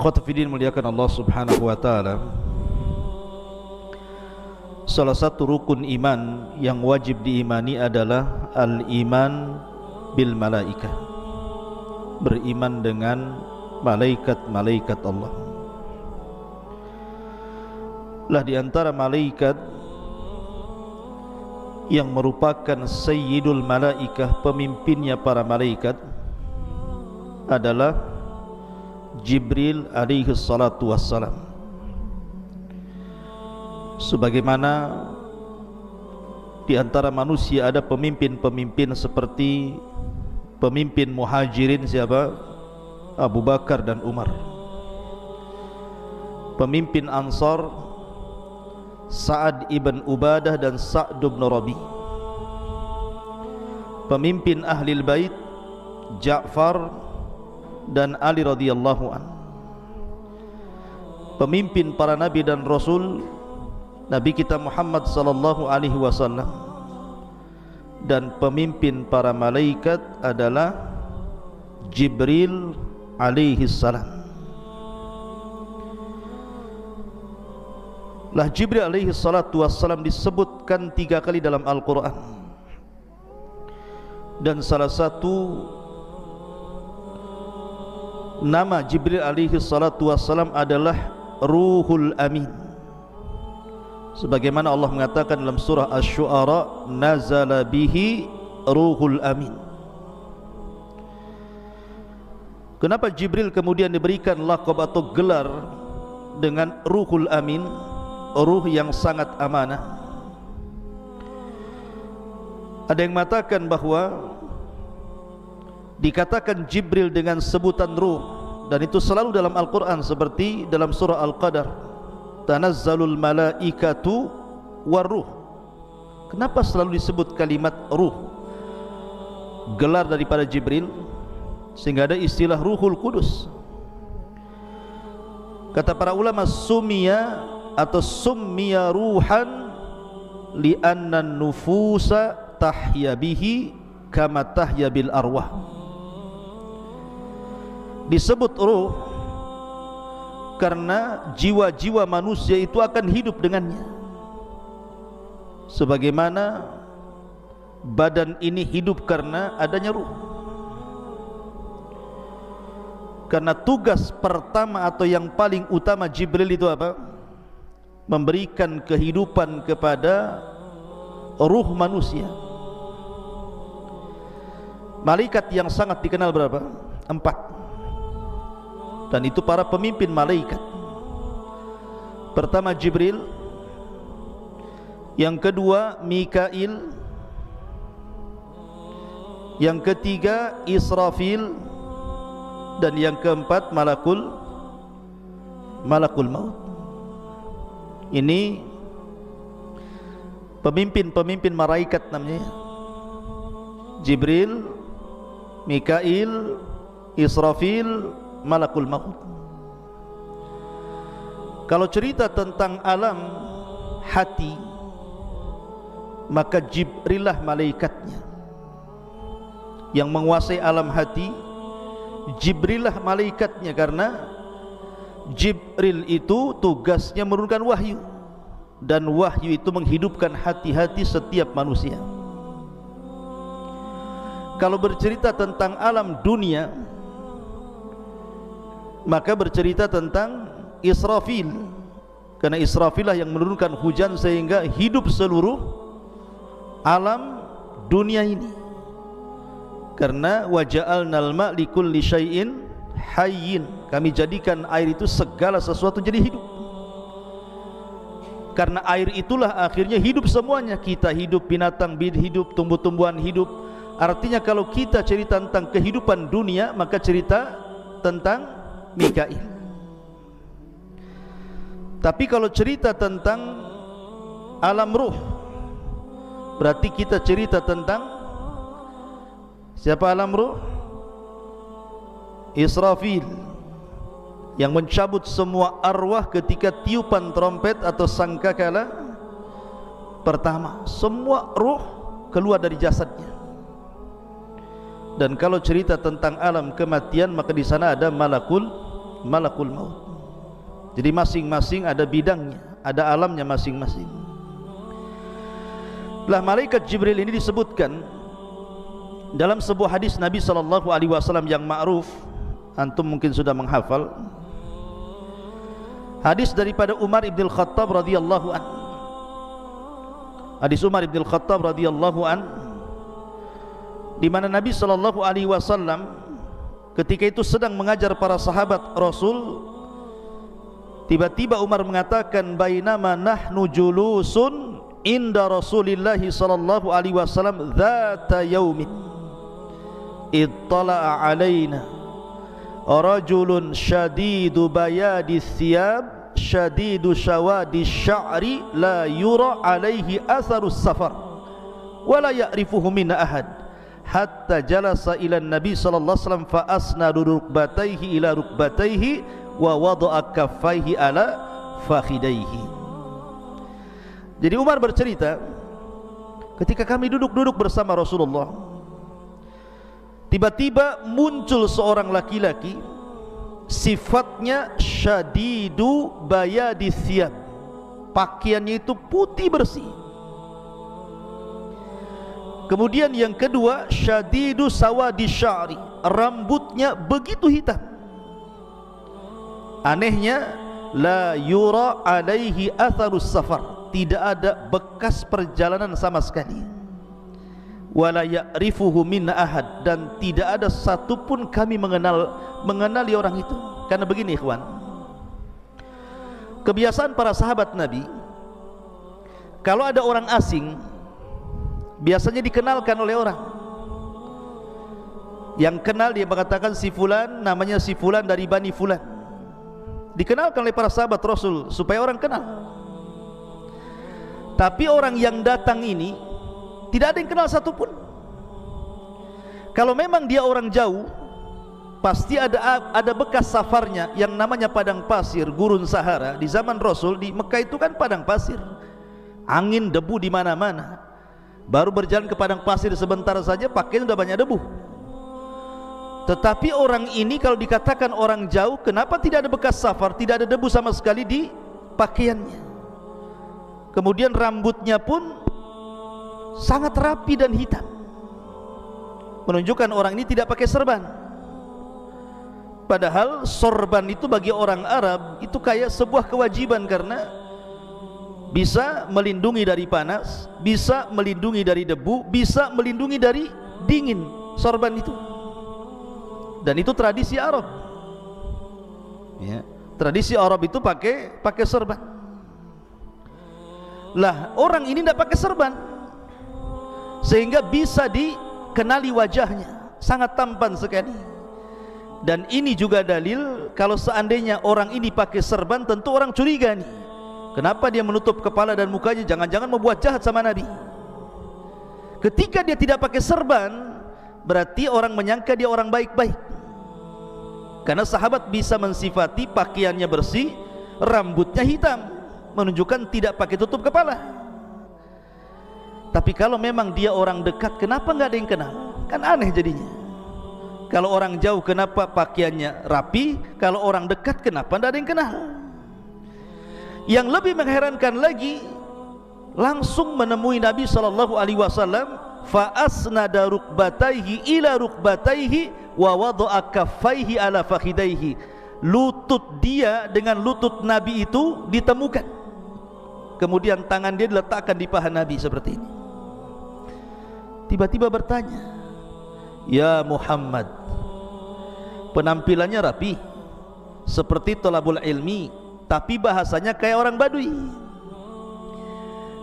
Ikhwatu fiddin muliakan Allah Subhanahu wa taala. Salah satu rukun iman yang wajib diimani adalah al-iman bil malaikah. Beriman dengan malaikat-malaikat Allah. Lah di antara malaikat yang merupakan sayyidul malaikah, pemimpinnya para malaikat adalah Jibril alaihi salatu wassalam. Sebagaimana di antara manusia ada pemimpin-pemimpin seperti pemimpin muhajirin siapa? Abu Bakar dan Umar. Pemimpin Ansar Sa'ad ibn Ubadah dan Sa'd ibn Rabi. Pemimpin Ahlil Bait Ja'far dan Ali radhiyallahu an. Pemimpin para nabi dan rasul Nabi kita Muhammad sallallahu alaihi wasallam. Dan pemimpin para malaikat adalah Jibril alaihi salam. Lah Jibril alaihi salatu wassalam disebutkan 3 kali dalam Al-Quran. Dan salah satu nama Jibril alaihi salatu wassalam adalah Ruhul Amin. Sebagaimana Allah mengatakan dalam surah Asy-Syu'ara, nazala bihi Ruhul Amin. Kenapa Jibril kemudian diberikan laqab atau gelar dengan Ruhul Amin, ruh yang sangat amanah? Ada yang mengatakan bahwa dikatakan Jibril dengan sebutan ruh, dan itu selalu dalam Al-Quran, seperti dalam surah Al-Qadar, tanazzalul malaikatu warruh. Kenapa selalu disebut kalimat ruh, gelar daripada Jibril, sehingga ada istilah Ruhul Kudus? Kata para ulama, summiya atau summiya ruhan li'anna nufusa tahya bihi kama tahya bil arwah. Disebut ruh karena jiwa-jiwa manusia itu akan hidup dengannya, sebagaimana badan ini hidup karena adanya ruh. Karena tugas pertama atau yang paling utama Jibril itu apa? Memberikan kehidupan kepada ruh manusia. Malaikat yang sangat dikenal berapa? 4. Dan itu para pemimpin malaikat. Pertama Jibril, yang kedua Mikail, yang ketiga Israfil, dan yang keempat Malakul Maut. Ini pemimpin malaikat namanya: Jibril, Mikail, Israfil, Malakul Maut. Kalau cerita tentang alam hati, maka Jibril lah malaikatnya yang menguasai alam hati. Jibril lah malaikatnya, karena Jibril itu tugasnya menurunkan wahyu, dan wahyu itu menghidupkan hati-hati setiap manusia. Kalau bercerita tentang alam dunia, maka bercerita tentang Israfil, karena Israfil lah yang menurunkan hujan sehingga hidup seluruh alam dunia ini. Karena waja'alnal ma' likulli syai'in hayyin, kami jadikan air itu segala sesuatu jadi hidup. Karena air itulah akhirnya hidup semuanya. Kita hidup, binatang hidup, tumbuh-tumbuhan hidup. Artinya kalau kita cerita tentang kehidupan dunia, maka cerita tentang Mikail. Tapi kalau cerita tentang alam ruh, berarti kita cerita tentang siapa? Alam ruh Israfil, yang mencabut semua arwah ketika tiupan trompet atau sangkakala pertama. Semua ruh keluar dari jasadnya. Dan kalau cerita tentang alam kematian, maka di sana ada Malakul malakul maut. Jadi masing-masing ada bidangnya, ada alamnya masing-masing. Lah malaikat Jibril ini disebutkan dalam sebuah hadis Nabi SAW yang ma'ruf, antum mungkin sudah menghafal. Hadis daripada Umar ibn al-Khattab radhiyallahu an. Hadis Umar ibn al-Khattab radhiyallahu an, di mana Nabi SAW ketika itu sedang mengajar para sahabat Rasul. Tiba-tiba Umar mengatakan, bainama nahnu julusun inda Rasulillah sallallahu alaihi wasallam dzata yaumin ittala'a alaina rajulun shadidu bayadi thiyab shadidu shawadi sya'ri la yura alaihi atharus safar wa la ya'rifuhu minna ahad hatta jalasa ila nabi sallallahu alaihi wasallam fa asnadu rukbatayhi ila rukbatayhi wa wada'a kaffaihi ala fakhidaihi. Jadi Umar bercerita, ketika kami duduk-duduk bersama Rasulullah, tiba-tiba muncul seorang laki-laki, sifatnya syadidu bayadi thiyab, pakaiannya itu putih bersih. Kemudian yang kedua, syadidu sawadi sya'ri, rambutnya begitu hitam. Anehnya, la yura alaihi atharus safar, tidak ada bekas perjalanan sama sekali. Wala ya'rifuhu minna ahad, dan tidak ada satupun kami mengenali orang itu. Karena begini ikhwan, kebiasaan para sahabat Nabi, kalau ada orang asing biasanya dikenalkan oleh orang. Yang kenal dia mengatakan si fulan, namanya si fulan dari Bani Fulan. Dikenalkan oleh para sahabat Rasul supaya orang kenal. Tapi orang yang datang ini tidak ada yang kenal satupun. Kalau memang dia orang jauh, pasti ada bekas safarnya yang namanya padang pasir, gurun Sahara. Di zaman Rasul di Mekah itu kan padang pasir, angin, debu di mana-mana. Baru berjalan ke padang pasir sebentar saja pakaian sudah banyak debu. Tetapi orang ini kalau dikatakan orang jauh, kenapa tidak ada bekas safar, tidak ada debu sama sekali di pakaiannya. Kemudian rambutnya pun sangat rapi dan hitam, menunjukkan orang ini tidak pakai serban. Padahal sorban itu bagi orang Arab itu kayak sebuah kewajiban, karena bisa melindungi dari panas, bisa melindungi dari debu, bisa melindungi dari dingin, sorban itu. Dan itu tradisi Arab, ya, tradisi Arab itu pakai serban. Lah orang ini tidak pakai serban, sehingga bisa dikenali wajahnya, sangat tampan sekali. Dan ini juga dalil kalau seandainya orang ini pakai serban, tentu orang curiga nih, kenapa dia menutup kepala dan mukanya, jangan-jangan membuat jahat sama Nabi. Ketika dia tidak pakai serban, berarti orang menyangka dia orang baik-baik, karena sahabat bisa mensifati pakaiannya bersih, rambutnya hitam, menunjukkan tidak pakai tutup kepala. Tapi kalau memang dia orang dekat, kenapa nggak ada yang kenal? Kan aneh jadinya. Kalau orang jauh kenapa pakaiannya rapi, kalau orang dekat kenapa nggak ada yang kenal? Yang lebih mengherankan lagi, langsung menemui Nabi SAW, fa asnada rukbatayhi ila rukbatayhi wa wada'a kaffaihi ala fakhidaihi. Lutut dia dengan lutut Nabi itu ditemukan, kemudian tangan dia diletakkan di paha Nabi seperti ini. Tiba-tiba bertanya, ya Muhammad, penampilannya rapi seperti thalabul ilmi, tapi bahasanya kayak orang Badui.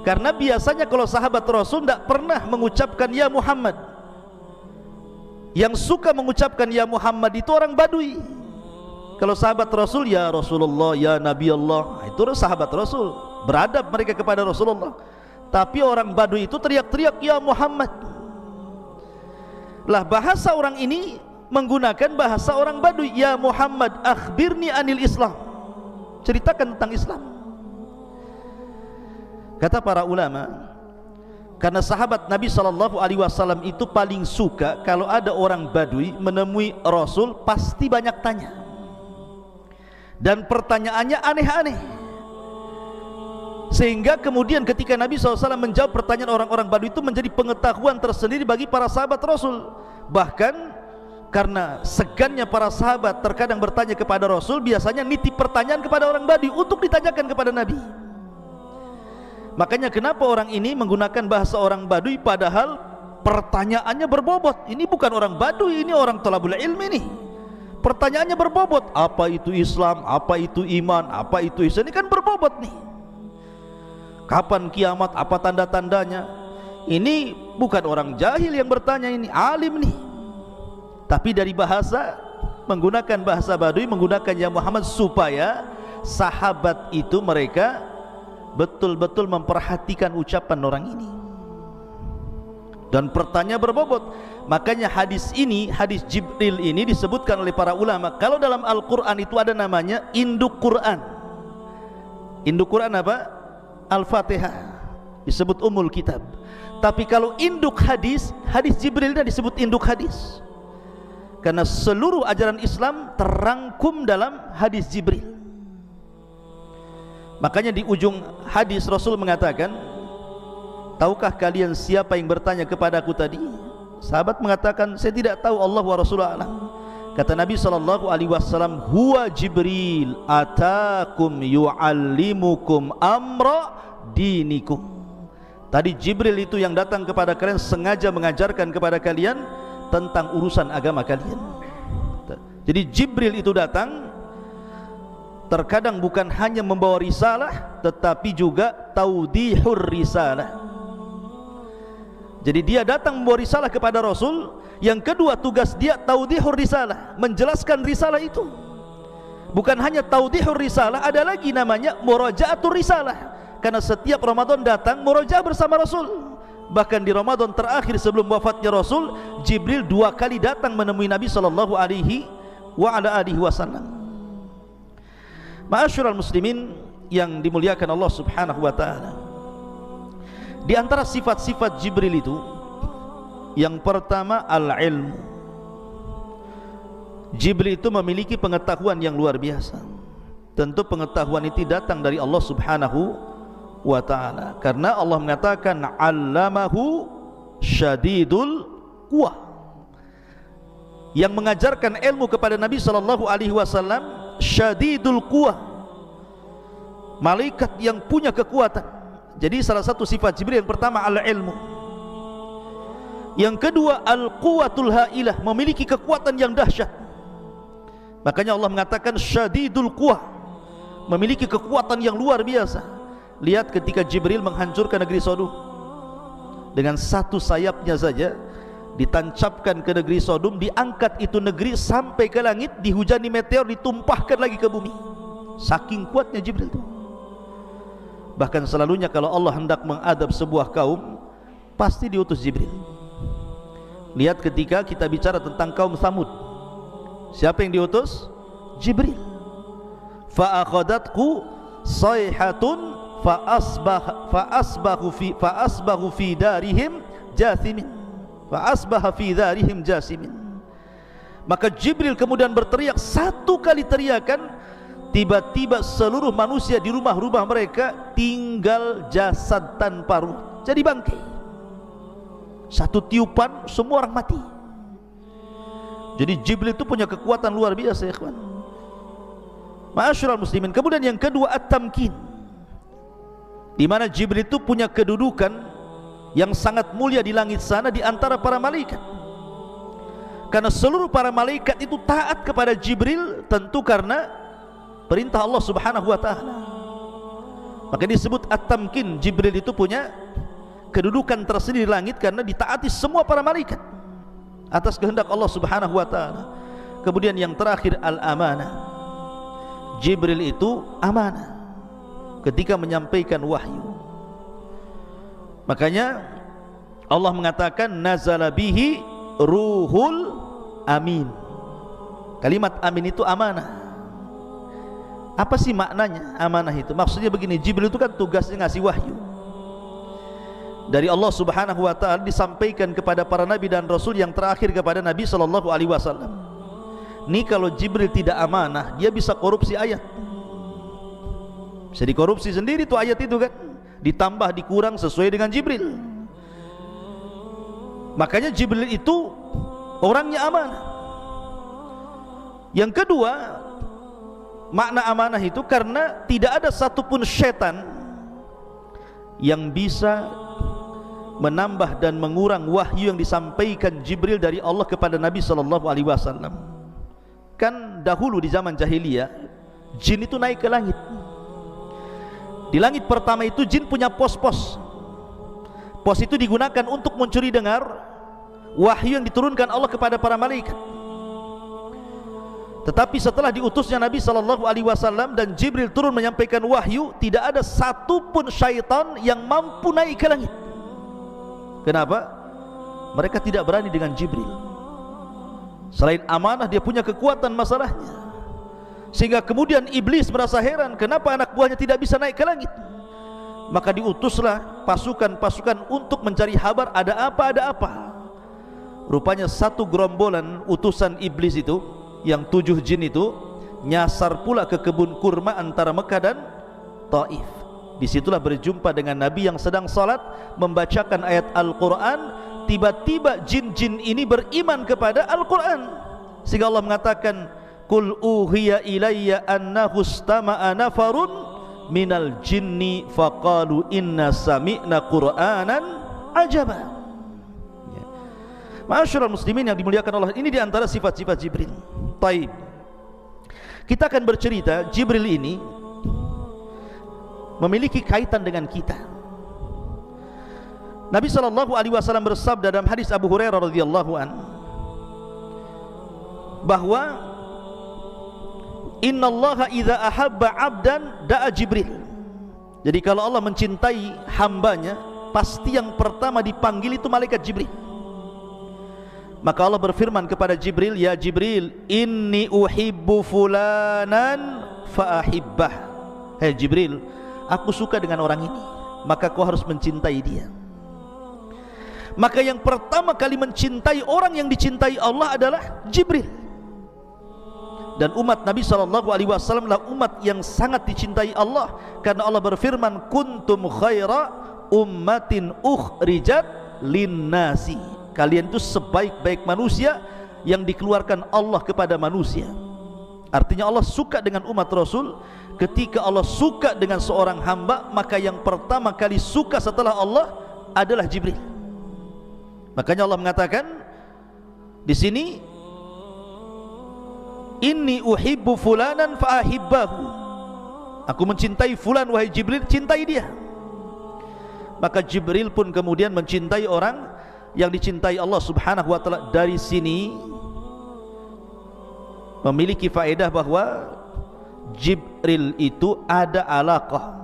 Karena biasanya kalau sahabat Rasul tidak pernah mengucapkan ya Muhammad. Yang suka mengucapkan ya Muhammad itu orang Badui. Kalau sahabat Rasul ya Rasulullah, ya Nabi Allah, itu sahabat Rasul, beradab mereka kepada Rasulullah. Tapi orang Badui itu teriak-teriak ya Muhammad. Lah bahasa orang ini menggunakan bahasa orang Badui, ya Muhammad akhbirni anil Islam, ceritakan tentang Islam. Kata para ulama, karena sahabat Nabi SAW itu paling suka kalau ada orang Badui menemui Rasul, pasti banyak tanya. dan pertanyaannya aneh-aneh, sehingga kemudian ketika Nabi SAW menjawab pertanyaan orang-orang Badui itu menjadi pengetahuan tersendiri bagi para sahabat Rasul. Bahkan karena segannya para sahabat terkadang bertanya kepada Rasul, biasanya nitip pertanyaan kepada orang Badui untuk ditanyakan kepada Nabi. Makanya kenapa orang ini menggunakan bahasa orang Badui padahal pertanyaannya berbobot. Ini bukan orang Badui, ini orang thalabul ilmi nih. Pertanyaannya berbobot. Apa itu Islam? Apa itu iman? Apa itu ihsan? Ini kan berbobot nih. Kapan kiamat? Apa tanda-tandanya? Ini bukan orang jahil yang bertanya, ini alim nih. Tapi dari bahasa, menggunakan bahasa Badui, menggunakan ya Muhammad, supaya sahabat itu mereka betul-betul memperhatikan ucapan orang ini. Dan pertanyaan berbobot. Makanya hadis ini, hadis Jibril ini disebutkan oleh para ulama, kalau dalam Al-Quran itu ada namanya induk Quran. Induk Quran apa? Al-Fatihah, disebut Ummul Kitab. Tapi kalau induk hadis, hadis Jibril disebut induk hadis, karena seluruh ajaran Islam terangkum dalam hadis Jibril. Makanya di ujung hadis Rasul mengatakan, tahukah kalian siapa yang bertanya kepadaku tadi? Sahabat mengatakan, saya tidak tahu, Allah wa Rasulullah alam. Kata Nabi SAW, huwa Jibril atakum yu'allimukum amra dinikum. Tadi Jibril itu yang datang kepada kalian, sengaja mengajarkan kepada kalian tentang urusan agama kalian. Jadi Jibril itu datang terkadang bukan hanya membawa risalah, tetapi juga taudihur risalah. Jadi dia datang membawa risalah kepada Rasul. Yang kedua, tugas dia taudihur risalah, menjelaskan risalah itu. Bukan hanya taudihur risalah, ada lagi namanya muraja'atur risalah. Karena setiap Ramadan datang murajaah bersama Rasul. Bahkan di Ramadan terakhir sebelum wafatnya Rasul, Jibril 2 kali datang menemui Nabi SAW. Ma'asyiral muslimin yang dimuliakan Allah Subhanahu wa ta'ala, di antara sifat-sifat Jibril itu, yang pertama al-ilmu. Jibril itu memiliki pengetahuan yang luar biasa. Tentu pengetahuan itu datang dari Allah Subhanahu wa ta'ala, karena Allah mengatakan allamahu syadidul quwah. Yang mengajarkan ilmu kepada Nabi SAW syadidul quwah, malaikat yang punya kekuatan. Jadi salah satu sifat Jibril yang pertama al-ilmu. Yang kedua al-quwatul hailah, memiliki kekuatan yang dahsyat. Makanya Allah mengatakan syadidul quwah, memiliki kekuatan yang luar biasa. Lihat ketika Jibril menghancurkan negeri Sodom, dengan satu sayapnya saja ditancapkan ke negeri Sodom, diangkat itu negeri sampai ke langit, dihujani meteor, ditumpahkan lagi ke bumi. Saking kuatnya Jibril itu. Bahkan selalunya kalau Allah hendak mengadab sebuah kaum, pasti diutus Jibril. Lihat ketika kita bicara tentang kaum Tsamud, siapa yang diutus? Jibril. Fa'akhadatku sayhatun fa'asbahu fi darihim jathimin. Fa'asbaha fi darihim jasimin. Maka Jibril kemudian berteriak 1 kali teriakan, tiba-tiba seluruh manusia di rumah-rumah mereka tinggal jasad tanpa ruh, jadi bangkai. 1 tiupan semua orang mati. Jadi Jibril itu punya kekuatan luar biasa, ya ikhwan. Ma'asyiral muslimin. Kemudian yang kedua at-tamkin, di mana Jibril itu punya kedudukan yang sangat mulia di langit sana di antara para malaikat. Karena seluruh para malaikat itu taat kepada Jibril, tentu karena perintah Allah Subhanahu wa ta'ala. Maka disebut at-tamkin. Jibril itu punya kedudukan tersendiri di langit karena ditaati semua para malaikat atas kehendak Allah Subhanahu wa ta'ala. Kemudian yang terakhir al-amanah. Jibril itu amanah ketika menyampaikan wahyu. Makanya Allah mengatakan nazala bihi ruhul amin. Kalimat amin itu amanah. Apa sih maknanya amanah itu? Maksudnya begini, Jibril itu kan tugasnya ngasih wahyu dari Allah Subhanahu wa ta'ala, disampaikan kepada para nabi dan rasul, yang terakhir kepada Nabi SAW. Nih kalau Jibril tidak amanah, dia bisa korupsi ayat. Bisa dikorupsi sendiri tuh ayat itu kan, ditambah dikurang sesuai dengan Jibril. Makanya Jibril itu orangnya amanah. Yang kedua, makna amanah itu karena tidak ada satupun setan yang bisa menambah dan mengurang wahyu yang disampaikan Jibril dari Allah kepada Nabi SAW. Kan dahulu di zaman jahiliyah, jin itu naik ke langit. Di langit pertama itu jin punya pos-pos. Pos itu digunakan untuk mencuri dengar wahyu yang diturunkan Allah kepada para malaikat. Tetapi setelah diutusnya Nabi SAW dan Jibril turun menyampaikan wahyu, tidak ada satupun syaitan yang mampu naik ke langit. Kenapa? Mereka tidak berani dengan Jibril. Selain amanah, dia punya kekuatan masalahnya. Sehingga kemudian iblis merasa heran, kenapa anak buahnya tidak bisa naik ke langit. Maka diutuslah pasukan-pasukan untuk mencari kabar ada apa. Rupanya satu gerombolan utusan iblis itu, yang 7 jin itu, nyasar pula ke kebun kurma antara Mekah dan Taif. Disitulah berjumpa dengan Nabi yang sedang salat membacakan ayat Al-Quran. Tiba-tiba jin-jin ini beriman kepada Al-Quran, sehingga Allah mengatakan, Qul uhiya ilayya annahu istama'a nafarun minal jinni faqalu inna sami'na qur'anan ajaba. Ya. Ma'asyiral muslimin yang dimuliakan Allah, ini diantara sifat-sifat Jibril. Taib. Kita akan bercerita, Jibril ini memiliki kaitan dengan kita. Nabi SAW bersabda dalam hadis Abu Hurairah radhiyallahu an, bahwa innallaha idza ahabba 'abdan da'a Jibril. Jadi kalau Allah mencintai hambanya, pasti yang pertama dipanggil itu malaikat Jibril. Maka Allah berfirman kepada Jibril, ya Jibril, inni uhibbu fulanan fa'ahibbah. Hei Jibril, aku suka dengan orang ini, maka kau harus mencintai dia. Maka yang pertama kali mencintai orang yang dicintai Allah adalah Jibril. Dan umat Nabi SAW adalah umat yang sangat dicintai Allah, karena Allah berfirman, kuntum khaira ummatin ukhrijat linnasi. Kalian itu sebaik-baik manusia yang dikeluarkan Allah kepada manusia. Artinya Allah suka dengan umat Rasul. Ketika Allah suka dengan seorang hamba, maka yang pertama kali suka setelah Allah adalah Jibril. Makanya Allah mengatakan di sini, inni uhibbu fulanan fa'ahibbahu. Aku mencintai fulan, wahai Jibril, cintai dia. Maka Jibril pun kemudian mencintai orang yang dicintai Allah Subhanahu wa taala. Dari sini memiliki faedah bahwa Jibril itu ada alaqah,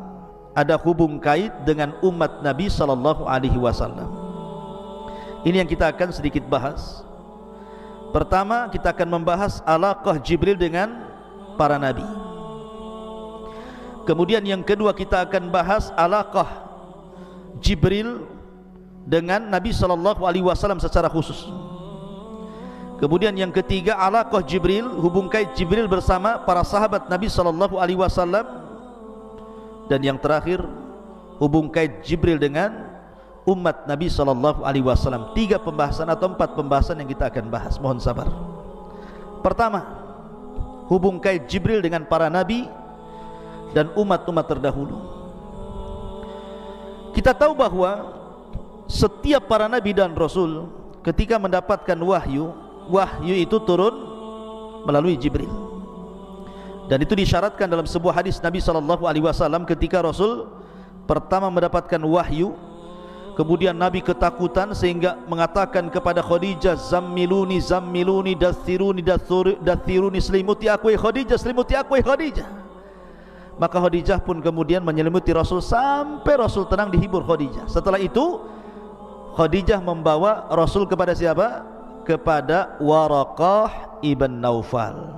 ada hubung kait dengan umat Nabi sallallahu alaihi wasallam. Ini yang kita akan sedikit bahas. Pertama, kita akan membahas alaqah Jibril dengan para nabi. Kemudian yang kedua, kita akan bahas alaqah Jibril dengan Nabi SAW secara khusus. Kemudian yang ketiga, alaqah Jibril, hubung kait Jibril bersama para sahabat Nabi SAW. Dan yang terakhir, hubung kait Jibril dengan umat Nabi SAW. 3 pembahasan atau 4 pembahasan yang kita akan bahas. Mohon sabar. Pertama, hubung kait Jibril dengan para nabi dan umat-umat terdahulu. Kita tahu bahwa setiap para nabi dan rasul ketika mendapatkan wahyu, wahyu itu turun melalui Jibril. Dan itu disyaratkan dalam sebuah hadis Nabi SAW ketika Rasul pertama mendapatkan wahyu. Kemudian Nabi ketakutan sehingga mengatakan kepada Khadijah, zammiluni zammiluni dathiruni dathiruni, selimuti aku Khadijah, selimuti aku Khadijah. Maka Khadijah pun kemudian menyelimuti Rasul sampai Rasul tenang, dihibur Khadijah. Setelah itu Khadijah membawa Rasul kepada siapa? Kepada Waraqah ibn Naufal,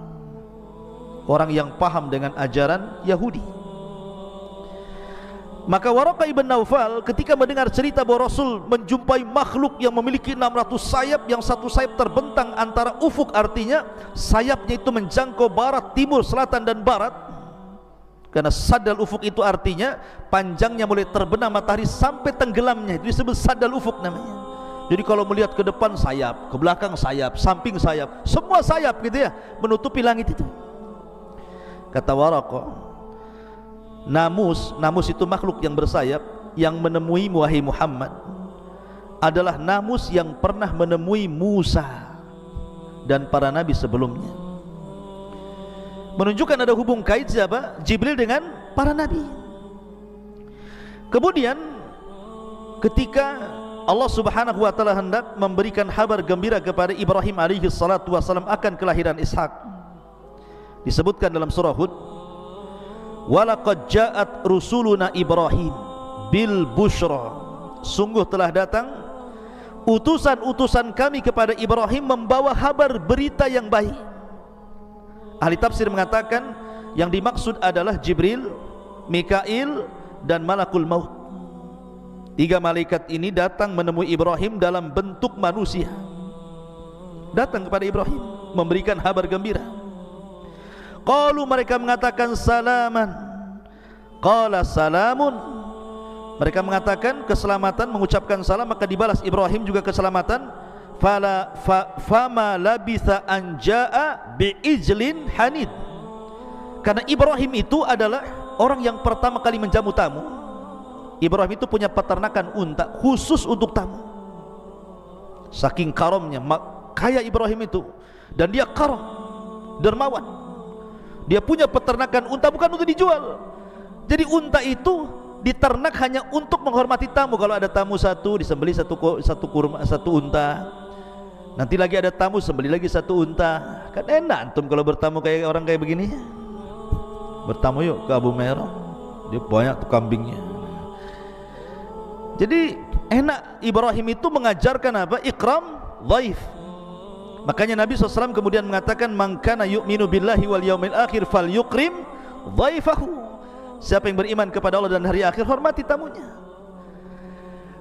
orang yang paham dengan ajaran Yahudi. Maka Waraqah ibn Naufal ketika mendengar cerita bahwa Rasul menjumpai makhluk yang memiliki 600 sayap, yang satu sayap terbentang antara ufuk, artinya sayapnya itu menjangkau barat, timur, selatan dan barat. Karena sadal ufuk itu artinya panjangnya mulai terbenam matahari sampai tenggelamnya, itu disebut sadal ufuk namanya. Jadi kalau melihat ke depan sayap, ke belakang sayap, samping sayap, semua sayap gitu ya, menutupi langit itu. Kata Waraqah, namus itu makhluk yang bersayap yang menemui wahai Muhammad adalah namus yang pernah menemui Musa dan para nabi sebelumnya. Menunjukkan ada hubung kait siapa? Jibril dengan para nabi. Kemudian ketika Allah Subhanahu wa taala hendak memberikan kabar gembira kepada Ibrahim alaihi salatu wasallam akan kelahiran Ishak, disebutkan dalam surah Hud, walaqad ja'at rusuluna Ibrahim bil busyra, sungguh telah datang utusan-utusan kami kepada Ibrahim membawa kabar berita yang baik. Ahli tafsir mengatakan yang dimaksud adalah Jibril, Mikail dan Malakul Maut. 3 malaikat ini datang menemui Ibrahim dalam bentuk manusia, datang kepada Ibrahim memberikan kabar gembira. Qalu, mereka mengatakan salaman. Qala salamun, mereka mengatakan keselamatan, mengucapkan salam, maka dibalas Ibrahim juga keselamatan. Fama labitha an jaa bi'ijlin hanid, karena Ibrahim itu adalah orang yang pertama kali menjamu tamu. Ibrahim itu punya peternakan unta khusus untuk tamu. Saking karamnya, kaya Ibrahim itu, dan dia karam, dermawan. Dia punya peternakan unta bukan untuk dijual. Jadi unta itu diternak hanya untuk menghormati tamu. Kalau ada tamu satu, disembelih satu unta. Nanti lagi ada tamu, sembelih lagi satu unta. Kan enak antum kalau bertamu kayak orang kayak begini. Bertamu yuk ke Abu Merah, dia banyak tuh kambingnya. Jadi enak. Ibrahim itu mengajarkan apa? Ikram dhaif. Makanya Nabi SAW kemudian mengatakan, man kana yu'minu billahi wal yaumil akhir falyukrim dhaifahu. Siapa yang beriman kepada Allah dan hari akhir, hormati tamunya.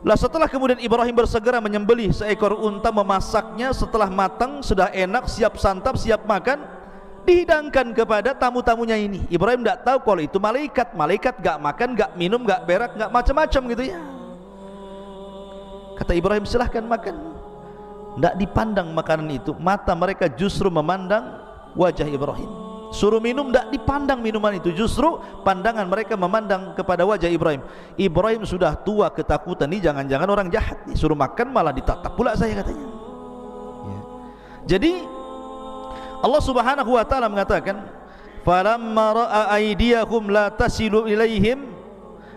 Lah setelah kemudian Ibrahim bersegera menyembelih seekor unta, memasaknya, setelah matang, sudah enak, siap santap, siap makan, dihidangkan kepada tamu-tamunya ini. Ibrahim tidak tahu kalau itu malaikat. Malaikat gak makan, gak minum, gak berak, gak macam-macam gitu ya. Kata Ibrahim, silahkan makan. Tidak dipandang makanan itu, mata mereka justru memandang wajah Ibrahim. Suruh minum, tidak dipandang minuman itu, justru pandangan mereka memandang kepada wajah Ibrahim. Ibrahim sudah tua, ketakutan, ini jangan-jangan orang jahat nih, suruh makan malah ditatap pula saya, katanya ya. Jadi Allah Subhanahu wa ta'ala mengatakan, falamma ra'a aydiyahum la tasilu ilaihim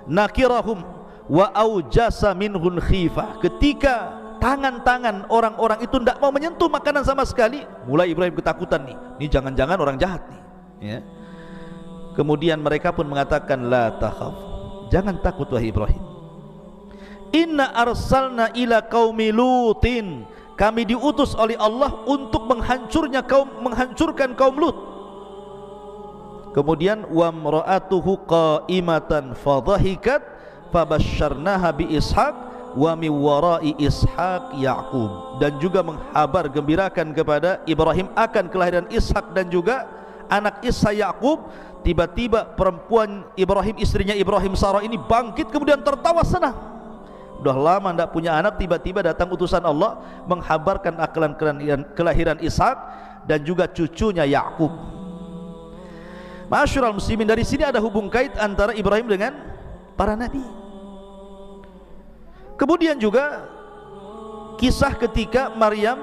nakirahum wa aujasa minhun khifah. Ketika tangan-tangan orang-orang itu tidak mau menyentuh makanan sama sekali, mulai Ibrahim ketakutan nih, ini jangan-jangan orang jahat nih ya. Kemudian mereka pun mengatakan, la takhaf, jangan takut wahai Ibrahim, inna arsalna ila qaumi lutin, kami diutus oleh Allah untuk menghancurkan kaum Lut. Kemudian wa mra'atuhu qa'imatan fadhahikat fabasyarnaha bi Ishaq wa min wara'i Ishaq Yaqub, dan juga menghabar gembirakan kepada Ibrahim akan kelahiran Ishak dan juga anak Ishak Yaqub. Tiba-tiba perempuan Ibrahim, istrinya Ibrahim, Sarah ini bangkit kemudian tertawa senang. Udah lama tidak punya anak, tiba-tiba datang utusan Allah menghabarkan akan kelahiran Ishak dan juga cucunya Yaqub. Ma'asyiral muslimin, dari sini ada hubung kait antara Ibrahim dengan para nabi. Kemudian juga kisah ketika Maryam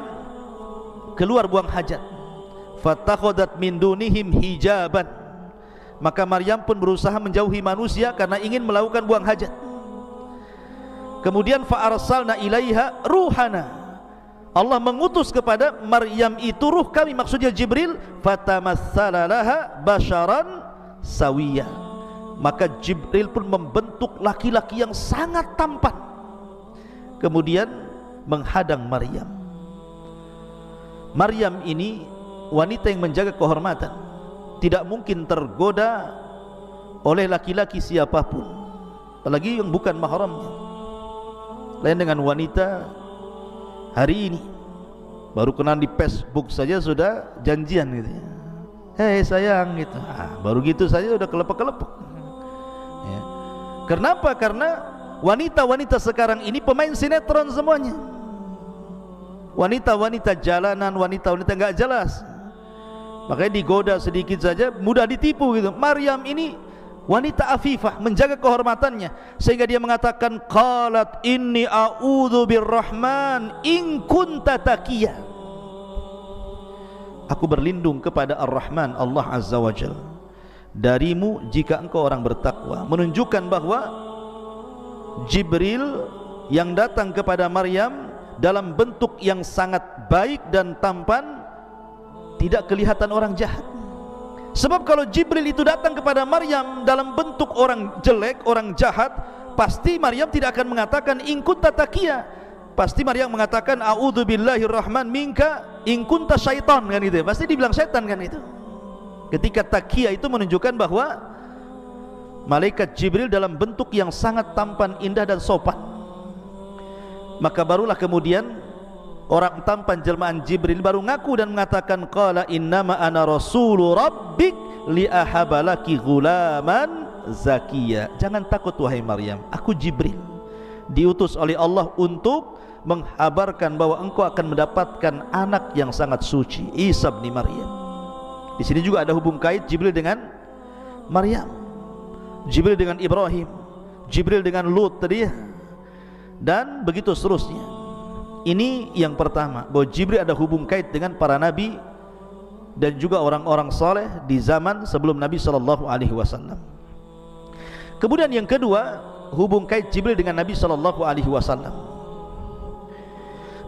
keluar buang hajat, fatakhadat min dunihim hijaban, maka Maryam pun berusaha menjauhi manusia karena ingin melakukan buang hajat. Kemudian fa arsalna ilaiha ruhana, Allah mengutus kepada Maryam itu ruh kami, maksudnya Jibril, fatamassala laha basharan sawiya, maka Jibril pun membentuk laki-laki yang sangat tampan, kemudian menghadang Maryam. Maryam ini wanita yang menjaga kehormatan, tidak mungkin tergoda oleh laki-laki siapapun. apalagi yang bukan mahramnya. Lain dengan wanita hari ini, baru kenal di Facebook saja sudah janjian gitu ya. Hei sayang gitu, baru gitu saja udah kelepek-kelepek ya. Kenapa? Karena wanita-wanita sekarang ini pemain sinetron semuanya, wanita-wanita jalanan, wanita-wanita nggak jelas, makanya digoda sedikit saja mudah ditipu gitu. Maryam ini wanita afifah, menjaga kehormatannya, sehingga dia mengatakan qalat inni a'udzu birrahman in kunta taqiyya, aku berlindung kepada Ar-Rahman, Allah Azza wa Jalla, darimu jika engkau orang bertakwa. Menunjukkan bahwa Jibril yang datang kepada Maryam dalam bentuk yang sangat baik dan tampan, tidak kelihatan orang jahat. Sebab kalau Jibril itu datang kepada Maryam dalam bentuk orang jelek, orang jahat, pasti Maryam tidak akan mengatakan in kunta taqiyya. Pasti Maryam mengatakan a'udzubillahir rahman minka in kunta syaitan, kan itu. Pasti dibilang setan kan itu. Ketika taqiyya itu menunjukkan bahwa malaikat Jibril dalam bentuk yang sangat tampan, indah dan sopan. Maka barulah kemudian orang tampan jelmaan Jibril baru ngaku dan mengatakan qala innama ana rasulu rabbik li ahabalaki ghulaman zakiya. Jangan takut wahai Maryam, aku Jibril diutus oleh Allah untuk menghabarkan bahwa engkau akan mendapatkan anak yang sangat suci, Isa bin Maryam. Di sini juga ada hubung kait Jibril dengan Maryam, Jibril dengan Ibrahim, Jibril dengan Lut tadi ya, dan begitu seterusnya. Ini yang pertama, bahwa Jibril ada hubung kait dengan para nabi dan juga orang-orang saleh di zaman sebelum Nabi SAW. Kemudian yang kedua, hubung kait Jibril dengan Nabi SAW.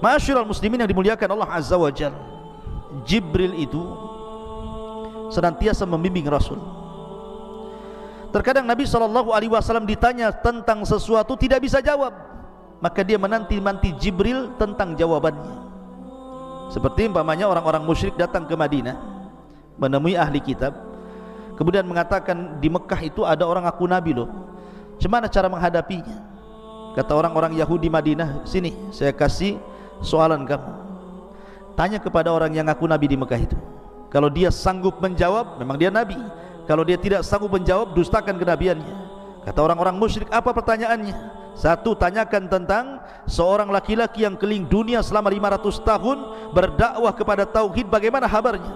Ma'asyiral muslimin yang dimuliakan Allah Azza wa Jalla, Jibril itu senantiasa membimbing Rasul. Terkadang Nabi SAW ditanya tentang sesuatu tidak bisa jawab, maka dia menanti-nanti Jibril tentang jawabannya. Seperti umpamanya orang-orang musyrik datang ke Madinah menemui ahli kitab, kemudian mengatakan di Mekah itu ada orang ngaku nabi loh, gimana cara menghadapinya? Kata orang-orang Yahudi Madinah, sini saya kasih soalan kamu, tanya kepada orang yang ngaku nabi di Mekah itu. Kalau dia sanggup menjawab, memang dia nabi. Kalau dia tidak sanggup menjawab, dustakan kenabiannya. Kata orang-orang musyrik, apa pertanyaannya? Satu, tanyakan tentang seorang laki-laki yang keliling dunia selama 500 tahun berdakwah kepada tauhid, bagaimana kabarnya?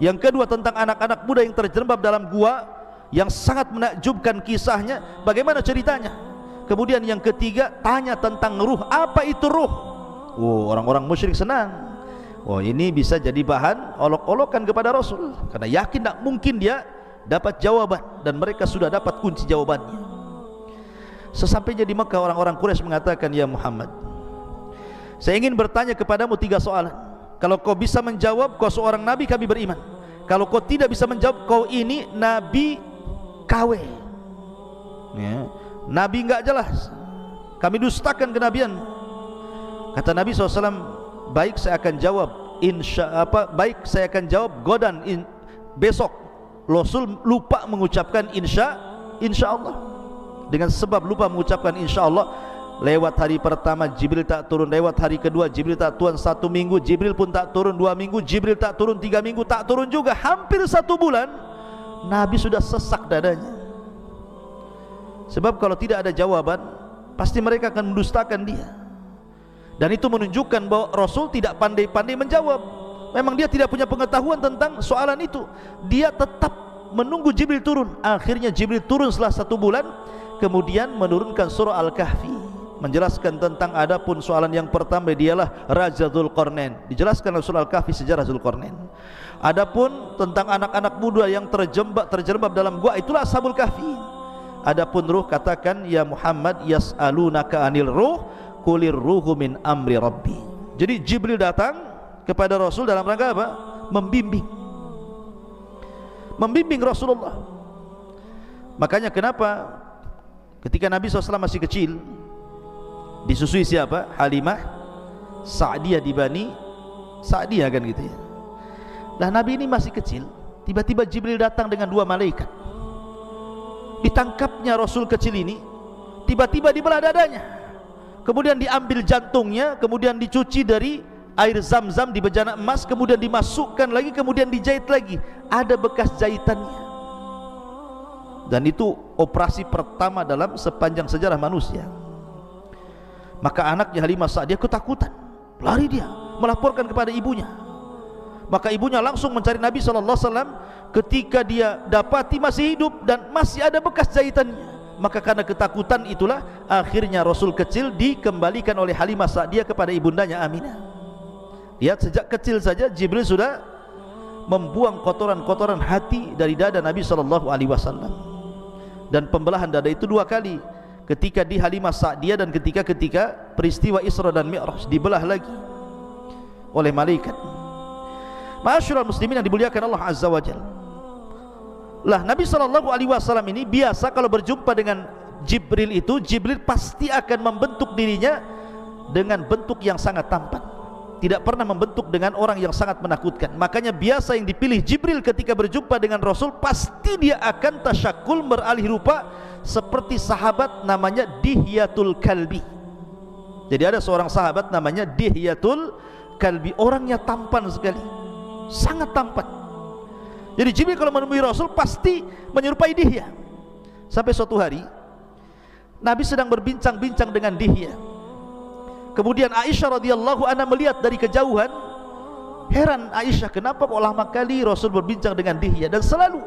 Yang kedua, tentang anak-anak muda yang terjerembab dalam gua yang sangat menakjubkan kisahnya, bagaimana ceritanya? Kemudian yang ketiga, tanya tentang ruh, apa itu ruh? Oh, orang-orang musyrik senang. Oh, ini bisa jadi bahan olok-olokan kepada Rasul, karena yakin tak mungkin dia dapat jawaban, dan mereka sudah dapat kunci jawabannya. Sesampainya di Mekah, orang-orang Quraisy mengatakan, ya Muhammad, saya ingin bertanya kepadamu 3 soalan. Kalau kau bisa menjawab, kau seorang nabi, kami beriman. Kalau kau tidak bisa menjawab, kau ini nabi KW ya, nabi enggak jelas, kami dustakan kenabian. Kata Nabi SAW, baik saya akan jawab, baik saya akan jawab godan besok. Rasul lupa mengucapkan insya Allah. Dengan sebab lupa mengucapkan insya Allah, lewat hari pertama Jibril tak turun, lewat hari kedua Jibril tak turun 1 minggu, Jibril pun tak turun 2 minggu, Jibril tak turun 3 minggu, tak turun juga, hampir 1 bulan. Nabi sudah sesak dadanya. Sebab kalau tidak ada jawaban, pasti mereka akan mendustakan dia. Dan itu menunjukkan bahwa Rasul tidak pandai-pandai menjawab. Memang dia tidak punya pengetahuan tentang soalan itu. Dia tetap menunggu Jibril turun. Akhirnya Jibril turun setelah 1 bulan, kemudian menurunkan surah Al-Kahfi, menjelaskan tentang adapun soalan yang pertama, dialah Raja Dzulqarnain. Dijelaskan dalam surah Al-Kahfi sejarah Dzulqarnain. Adapun tentang anak-anak muda yang terjerembab dalam gua, itulah Ashabul Kahfi. Adapun ruh, katakan ya Muhammad, yas'alunaka anil ruh qulir ruhu min amri rabbi. Jadi Jibril datang kepada Rasul dalam rangka apa? Membimbing Rasulullah. Makanya kenapa ketika Nabi SAW masih kecil, disusui siapa? Halimah Sa'diyah di Bani Sa'diyah, kan gitu ya. Lah Nabi ini masih kecil, tiba-tiba Jibril datang dengan 2 malaikat. Ditangkapnya Rasul kecil ini, tiba-tiba dibelah dadanya, kemudian diambil jantungnya, kemudian dicuci dari air zam-zam di bejana emas, kemudian dimasukkan lagi, kemudian dijahit lagi, ada bekas jahitannya. Dan itu operasi pertama dalam sepanjang sejarah manusia. Maka anaknya Halimah Sa'diyah ketakutan, lari dia melaporkan kepada ibunya. Maka ibunya langsung mencari Nabi SAW. Ketika dia dapati masih hidup dan masih ada bekas jahitannya, maka karena ketakutan itulah akhirnya Rasul kecil dikembalikan oleh Halimah Sa'diyah kepada ibundanya Aminah. Lihat, sejak kecil saja Jibril sudah membuang kotoran-kotoran hati dari dada Nabi SAW. Dan pembelahan dada itu 2 kali, ketika di Halimah Sa'diyah dan ketika peristiwa Isra dan Mi'raj, dibelah lagi oleh malaikat. Ma'asyiral muslimin yang dimuliakan Allah Azza wa Jalla. Lah, Nabi SAW ini biasa kalau berjumpa dengan Jibril itu, Jibril pasti akan membentuk dirinya dengan bentuk yang sangat tampan, tidak pernah membentuk dengan orang yang sangat menakutkan. Makanya biasa yang dipilih Jibril ketika berjumpa dengan Rasul, pasti dia akan tasyakul, beralih rupa seperti sahabat namanya Dihyatul Kalbi. Jadi ada seorang sahabat namanya Dihyatul Kalbi, orangnya tampan sekali, sangat tampan. Jadi Jibril kalau menemui Rasul pasti menyerupai Dihya. Sampai suatu hari Nabi sedang berbincang-bincang dengan Dihya. Kemudian Aisyah radhiyallahu anha melihat dari kejauhan. Heran Aisyah, kenapa kok lama kali Rasul berbincang dengan Dihya, dan selalu.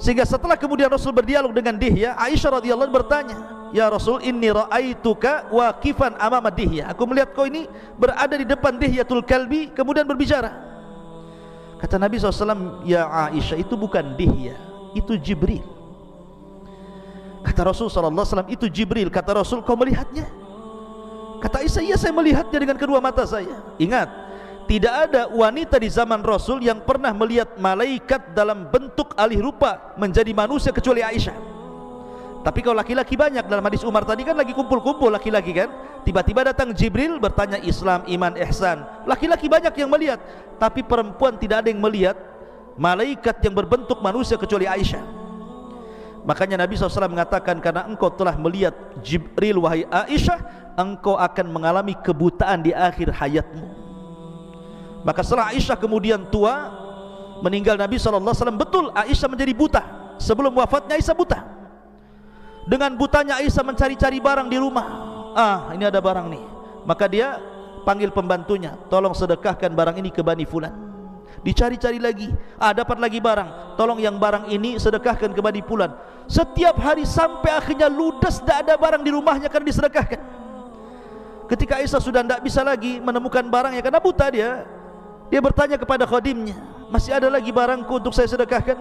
Sehingga setelah kemudian Rasul berdialog dengan Dihya, Aisyah radhiyallahu anha bertanya, "Ya Rasul, inni ra'aituka waqifan amama Dihya." Aku melihat kau ini berada di depan Dihyatul Kalbi kemudian berbicara. Kata Nabi SAW, "Ya Aisyah, itu bukan Dihya, itu Jibril." Kata Rasul SAW, "Itu Jibril." Kata Rasul, "Kau melihatnya?" Kata Aisyah, "Iya, saya melihatnya dengan kedua mata saya." Ingat, tidak ada wanita di zaman Rasul yang pernah melihat malaikat dalam bentuk alih rupa menjadi manusia kecuali Aisyah. Tapi kalau laki-laki banyak, dalam hadis Umar tadi kan lagi kumpul-kumpul laki-laki kan, tiba-tiba datang Jibril bertanya Islam, iman, ihsan. Laki-laki banyak yang melihat, tapi perempuan tidak ada yang melihat malaikat yang berbentuk manusia kecuali Aisyah. Makanya Nabi SAW mengatakan, karena engkau telah melihat Jibril wahai Aisyah, engkau akan mengalami kebutaan di akhir hayatmu. Maka setelah Aisyah kemudian tua, meninggal Nabi SAW, betul Aisyah menjadi buta. Sebelum wafatnya Aisyah buta. Dengan butanya Aisyah mencari-cari barang di rumah. Ini ada barang nih. Maka dia panggil pembantunya, tolong sedekahkan barang ini ke Bani Fulan. Dicari-cari lagi, dapat lagi barang, tolong yang barang ini sedekahkan ke Bani Fulan. Setiap hari sampai akhirnya ludes, tidak ada barang di rumahnya karena disedekahkan. Ketika Aisyah sudah tidak bisa lagi menemukan barangnya karena buta dia bertanya kepada khadimnya, "Masih ada lagi barangku untuk saya sedekahkan?"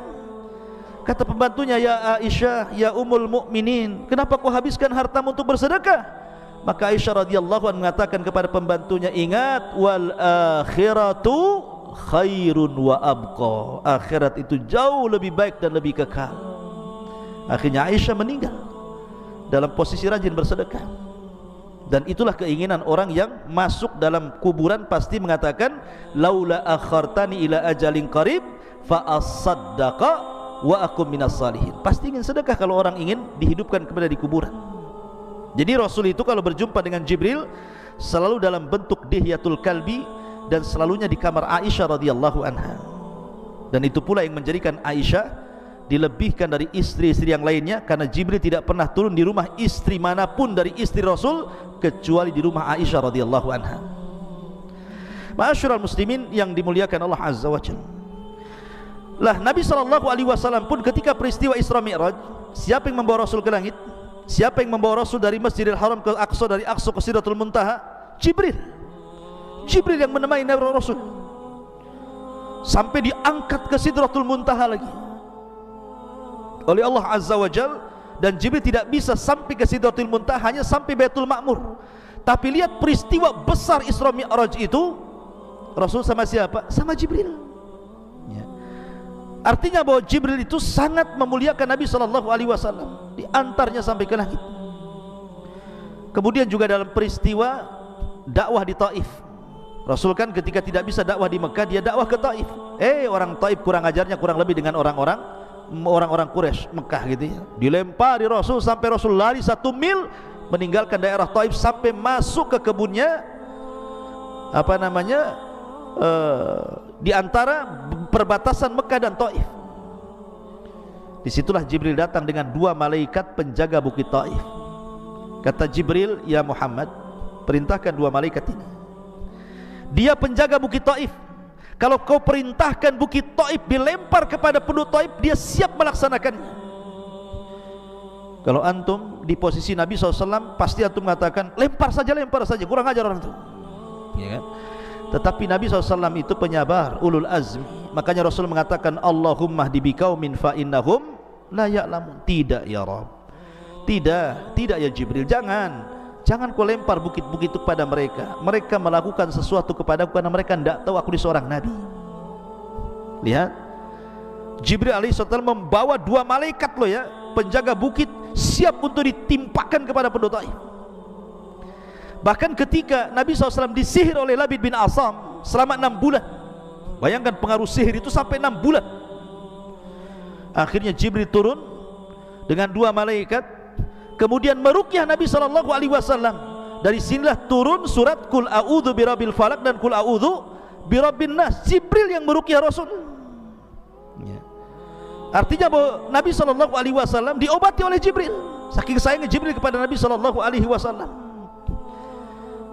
Kata pembantunya, "Ya Aisyah, ya Ummul Mukminin, kenapa kau habiskan hartamu untuk bersedekah?" Maka Aisyah radhiyallahu anha mengatakan kepada pembantunya, "Ingat, wal akhiratu khairun wa abqa." Akhirat itu jauh lebih baik dan lebih kekal. Akhirnya Aisyah meninggal dalam posisi rajin bersedekah. Dan itulah keinginan orang yang masuk dalam kuburan, pasti mengatakan, "Laula akhartani ila ajalin qarib fa asaddaqa wa akum minas salihin." Pasti ingin sedekah kalau orang ingin dihidupkan kembali di kuburan. Jadi Rasul itu kalau berjumpa dengan Jibril selalu dalam bentuk Dihyatul Kalbi, dan selalunya di kamar Aisyah radhiyallahu anha. Dan itu pula yang menjadikan Aisyah dilebihkan dari istri-istri yang lainnya, karena Jibril tidak pernah turun di rumah istri manapun dari istri Rasul kecuali di rumah Aisyah radhiyallahu anha. Ma'asyiral muslimin yang dimuliakan Allah Azza wa Jalla. Lah, Nabi SAW pun ketika peristiwa Isra Mi'raj, siapa yang membawa Rasul ke langit? Siapa yang membawa Rasul dari Masjidil Haram ke Aqsa, dari Aqsa ke Sidratul Muntaha? Jibril. Jibril yang menemani Rasul sampai diangkat ke Sidratul Muntaha lagi oleh Allah Azza wa Jalla. Dan Jibril tidak bisa sampai ke Sidratul Muntaha, hanya sampai Baitul Ma'mur. Tapi lihat peristiwa besar Isra Mi'raj itu, Rasul sama siapa? Sama Jibril. Artinya bahwa Jibril itu sangat memuliakan Nabi SAW, diantarnya sampai ke langit. Kemudian juga dalam peristiwa dakwah di Taif, Rasul kan ketika tidak bisa dakwah di Mekah, dia dakwah ke Taif. Orang Taif kurang ajarnya kurang lebih dengan orang-orang orang-orang Quraisy Mekah gitu ya. Dilempari Rasul sampai Rasul lari 1 mil meninggalkan daerah Taif sampai masuk ke kebunnya di antara perbatasan Mekah dan Taif. Disitulah Jibril datang dengan 2 malaikat penjaga bukit Taif. Kata Jibril, ya Muhammad, perintahkan 2 malaikat ini. Dia penjaga bukit Taif. Kalau kau perintahkan bukit Taif dilempar kepada penduduk Taif, dia siap melaksanakannya. Kalau antum di posisi Nabi SAW, pasti antum mengatakan lempar saja, kurang ajar orang itu, ya kan? Tetapi Nabi SAW itu penyabar, ulul azmi. Makanya Rasul mengatakan, Allahumma hdi biqaumin fa innahum la ya'lamun. Tidak ya Rabb, tidak ya Jibril, jangan kau lempar bukit-bukit itu kepada mereka. Mereka melakukan sesuatu kepadaku karena mereka tidak tahu aku seorang Nabi. Lihat, Jibril alaihissalam membawa 2 malaikat loh ya, penjaga bukit, siap untuk ditimpakan kepada penduduk Taif. Bahkan ketika Nabi SAW disihir oleh Labid bin Asam selama 6 bulan, bayangkan pengaruh sihir itu sampai 6 bulan. Akhirnya Jibril turun dengan 2 malaikat, kemudian meruqyah Nabi SAW. Dari sinilah turun surat Qul a'udzu birabbil falaq dan Qul a'udzu birabbin nas. Jibril yang meruqyah Rasul ya. Artinya bahwa Nabi SAW diobati oleh Jibril, saking sayangnya Jibril kepada Nabi SAW.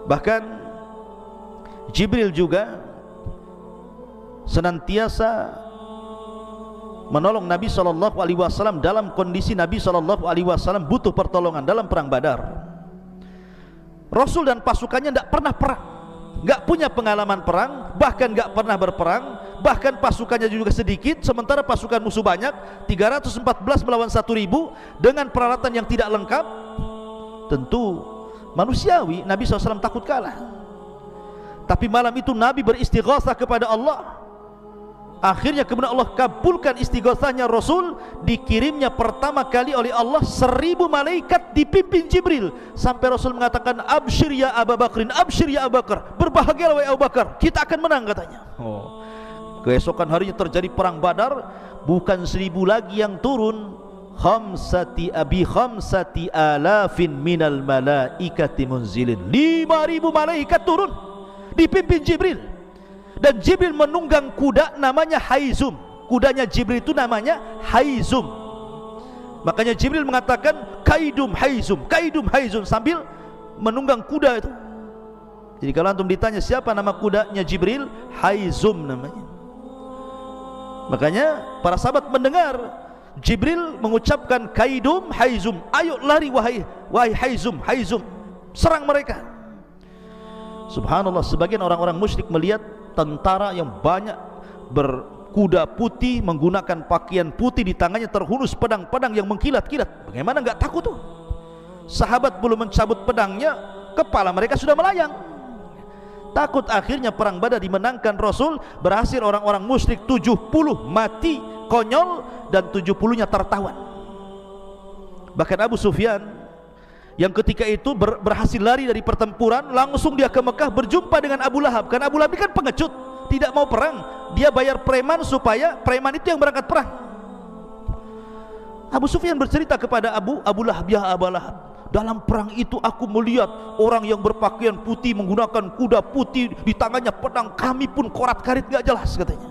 Bahkan Jibril juga senantiasa menolong Nabi SAW dalam kondisi Nabi SAW butuh pertolongan dalam perang Badar. Rasul dan pasukannya tidak pernah perang, nggak punya pengalaman perang, bahkan nggak pernah berperang. Bahkan pasukannya juga sedikit, sementara pasukan musuh banyak, 314 melawan 1000 dengan peralatan yang tidak lengkap. Tentu manusiawi Nabi SAW takut kalah. Tapi malam itu Nabi beristighatsah kepada Allah. Akhirnya kemudian Allah kabulkan istighatsahnya Rasul. Dikirimnya pertama kali oleh Allah 1000 malaikat dipimpin Jibril, sampai Rasul mengatakan, absyir ya Abu Bakrin, absyir ya Abu Bakar, berbahagialah wahai Abu Bakar, kita akan menang katanya. Keesokan harinya terjadi perang Badar. Bukan 1000 lagi yang turun, khamsati alafin minal malaikati munzilin, 5000 malaikat turun dipimpin Jibril. Dan Jibril menunggang kuda namanya Haizum. Kudanya Jibril itu namanya Haizum. Makanya Jibril mengatakan kaidum Haizum sambil menunggang kuda itu. Jadi kalau antum ditanya siapa nama kudanya Jibril, Haizum namanya. Makanya para sahabat mendengar Jibril mengucapkan kaidum Haizum, ayo lari wahai Haizum, serang mereka. Subhanallah, sebagian orang-orang musyrik melihat tentara yang banyak berkuda putih, menggunakan pakaian putih, di tangannya terhunus pedang-pedang yang mengkilat-kilat. Bagaimana enggak takut tuh? Sahabat belum mencabut pedangnya, kepala mereka sudah melayang. Takut. Akhirnya perang Badar dimenangkan Rasul. Berhasil orang-orang musyrik 70 mati konyol dan 70-nya tertawan. Bahkan Abu Sufyan yang ketika itu berhasil lari dari pertempuran, langsung dia ke Mekah berjumpa dengan Abu Lahab. Karena Abu Lahab ini kan pengecut, tidak mau perang. Dia bayar preman supaya preman itu yang berangkat perang. Abu Sufyan bercerita kepada Abu Lahab, ya Abu Lahab, dalam perang itu aku melihat orang yang berpakaian putih menggunakan kuda putih, di tangannya pedang, kami pun korat-karit gak jelas katanya.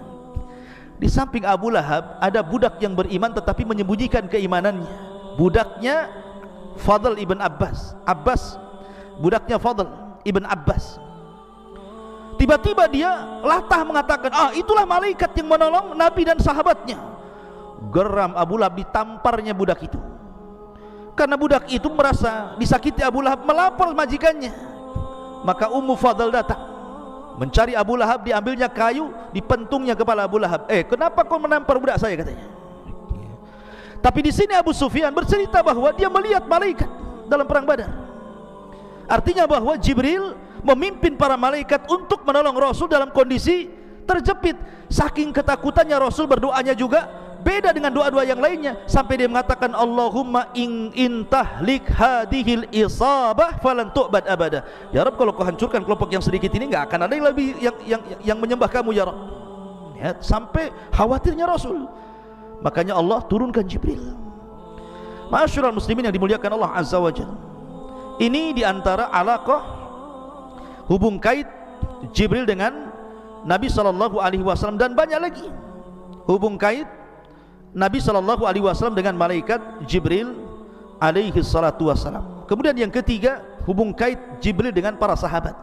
Di samping Abu Lahab ada budak yang beriman tetapi menyembunyikan keimanannya. Budaknya Fadl ibn Abbas, budaknya Fadl ibn Abbas. Tiba-tiba dia latah mengatakan, itulah malaikat yang menolong Nabi dan sahabatnya. Geram Abu Lahab, ditamparnya budak itu. Karena budak itu merasa disakiti Abu Lahab, melapor majikannya. Maka Ummu Fadl datang mencari Abu Lahab, diambilnya kayu, dipentungnya kepala Abu Lahab. Kenapa kau menampar budak saya katanya. Tapi di sini Abu Sufyan bercerita bahwa dia melihat malaikat dalam perang Badar. Artinya bahwa Jibril memimpin para malaikat untuk menolong Rasul dalam kondisi terjepit. Saking ketakutannya Rasul, berdoanya juga beda dengan doa-doa yang lainnya, sampai dia mengatakan Allahumma in tahlik hadhil isabah falan tu'bad abada. Ya Rabb, kalau kau hancurkan kelompok yang sedikit ini, enggak akan ada yang lebih yang menyembah kamu ya Rabb. Ya, sampai khawatirnya Rasul. makanya Allah turunkan Jibril. Ma'asyiral muslimin yang dimuliakan Allah Azza wa Jalla, ini diantara alaqah hubung kait Jibril dengan Nabi sallallahu alaihi wasallam, dan banyak lagi hubung kait Nabi sallallahu alaihi wasallam dengan malaikat Jibril alaihi salatu wasallam. Kemudian yang ketiga, hubung kait Jibril dengan para sahabat.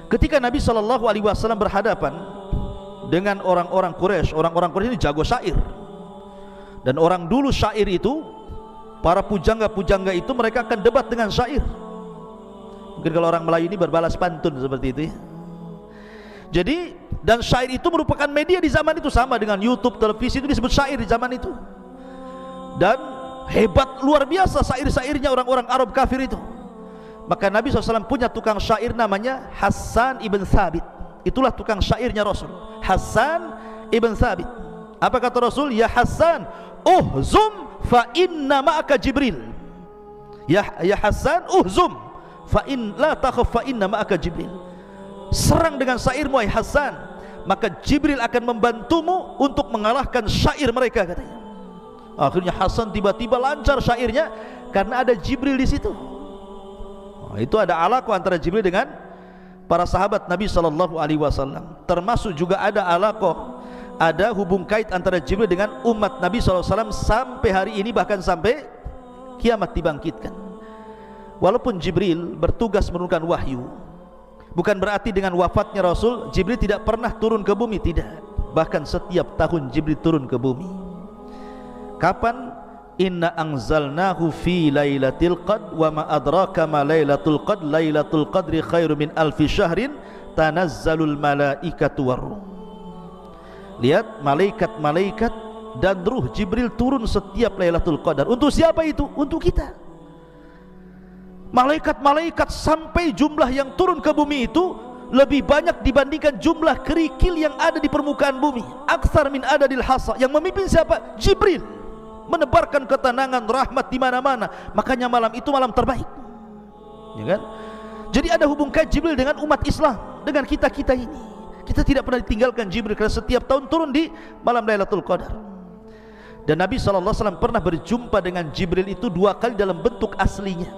Ketika Nabi sallallahu alaihi wasallam berhadapan dengan orang-orang Quraisy, orang-orang Quraisy ini jago syair. Dan orang dulu syair itu, para pujangga-pujangga itu mereka akan debat dengan syair. Mungkin kalau orang Melayu ini berbalas pantun seperti itu ya. Jadi, dan syair itu merupakan media di zaman itu, sama dengan YouTube, televisi itu disebut syair di zaman itu. Dan hebat luar biasa syair-syairnya orang-orang Arab kafir itu. Maka Nabi SAW punya tukang syair namanya Hassan ibn Thabit. Itulah tukang syairnya Rasul, Hassan ibn Thabit. Apa kata Rasul? Ya Hassan, uhzum fa inna ma'aka Jibril. Ya Hassan, uhzum fa in la takhaf fa inna ma'aka Jibril. Serang dengan syairmu wahai Hassan, maka Jibril akan membantumu untuk mengalahkan syair mereka, katanya. Akhirnya Hassan tiba-tiba lancar syairnya karena ada Jibril di situ. Itu ada alaqah antara Jibril dengan para sahabat Nabi sallallahu alaihi wasallam. Termasuk juga ada alaqah, ada hubung kait antara Jibril dengan umat Nabi sallallahu alaihi wasallam sampai hari ini, bahkan sampai kiamat dibangkitkan. Walaupun Jibril bertugas menurunkan wahyu, bukan berarti dengan wafatnya Rasul Jibril tidak pernah turun ke bumi, tidak. Bahkan setiap tahun Jibril turun ke bumi. Kapan? Inna anzalnahu fi lailatul qadr wa ma adraka ma lailatul qadr lailatul qadri khairu min alfi syahrin tanazzalul malaikatu waruh. Lihat, malaikat-malaikat dan ruh Jibril turun setiap Lailatul Qadar. Untuk siapa itu? Untuk kita. Malaikat-malaikat sampai jumlah yang turun ke bumi itu lebih banyak dibandingkan jumlah kerikil yang ada di permukaan bumi. Aktsar min adadil hasa. Yang memimpin siapa? Jibril. Menebarkan ketenangan, rahmat di mana-mana. Makanya malam itu malam terbaik. Ya kan? Jadi ada hubung kait Jibril dengan umat Islam, dengan kita-kita ini. Kita tidak pernah ditinggalkan Jibril, karena setiap tahun turun di malam Lailatul Qadar. Dan Nabi SAW pernah berjumpa dengan Jibril itu 2 kali dalam bentuk aslinya.